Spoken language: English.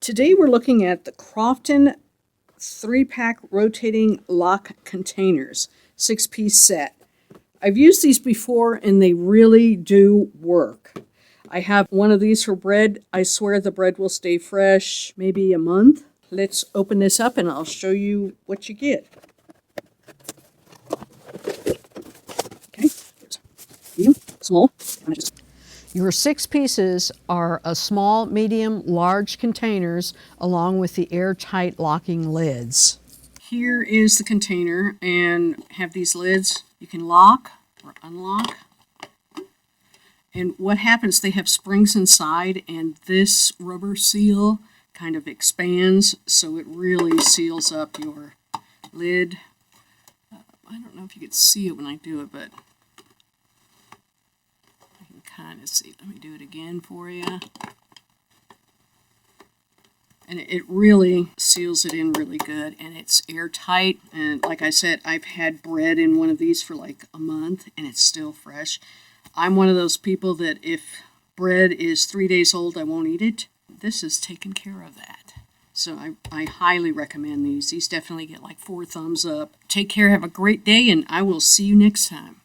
Today we're looking at the Crofton 3-pack rotating lock containers, 6-piece set. I've used these before and they really do work. I have one of these for bread. I swear the bread will stay fresh maybe a month. Let's open this up and I'll show you what you get. Okay, medium, small, and just Your 6 pieces are a small, medium, large containers along with the airtight locking lids. here is the container and have these lids you can lock or unlock. And what happens, they have springs inside and this rubber seal kind of expands so it really seals up your lid. I don't know if you could see it when I do it, but I can kind of see. Let me do it again for you. And it really seals it in really good, and it's airtight. And like I said, I've had bread in one of these for like a month and it's still fresh. I'm one of those people that if bread is 3 days old, I won't eat it. This has taken care of that. So I highly recommend these. These definitely get like 4 thumbs up. Take care, have a great day, and I will see you next time.